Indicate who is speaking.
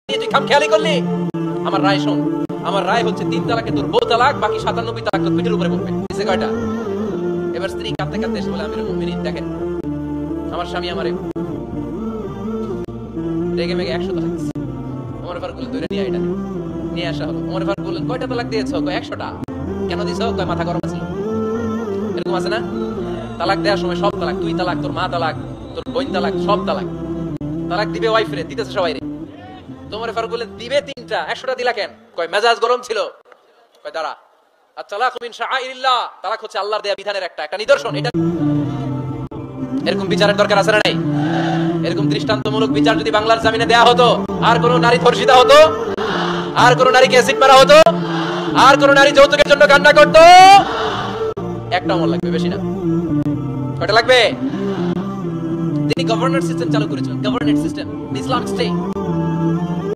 Speaker 1: তুই খামখেয়ালি করলি। আমার রায় শোন, আমার রায় হচ্ছে 3 তালাকে তোর বউ তালাক, বাকি 97 তালাক তোর পিঠের উপরে পড়বে। দিছে কয়টা? এবার স্ত্রী কাঁদতে কাঁদতে এসে বলে, আমিরুল মুমিনিন দেখেন আমার স্বামী আমারে রেগে মেগে 100 তালাক দিছে। ওমর ফারুক বললেন ধরে নিয়ে এটা নিয়ে আসা হলো। ওমর ফারুক বললেন কয়টা তালাক দিয়েছো? কয় 100টা। কেন দিছো? কয় মাথা গরম ছিল। এরকম আছে না? তালাক দেওয়ার সময় সব তালাক, তুই তালাক, তোর মা তালাক, তোর বোন তালাক, সব তালাক। তালাক দিবে ওয়াইফ রে, দিতেছে সবাই রে। ওমর ফারুক বললেন দিবে 3টা, 100টা দিলা কেন? কয় মেজাজ গরম ছিল। কয় দাঁড়া, আত-তালাকু মিন শাআইরিল্লাহ, তালাক হচ্ছে আল্লাহর দেয়া বিধানের একটা নিদর্শন। এটা এরকম বিচারের দরকার আছে না নাই? এরকম দৃষ্টান্তমূলক বিচার যদি বাংলার জমিনে দেয়া হতো, আর কোন নারী ধর্ষিতা হতো? আর কোন নারীকে অ্যাসিড মারা হতো? আর কোন নারী যৌতুকের জন্য কান্না করতো? একটা আমল লাগবে, বেশি না। কয়টা লাগবে? তিনি গভর্নর সিস্টেম চালু করেছিলেন, গভর্নর সিস্টেম, ইসলামিক স্টেট।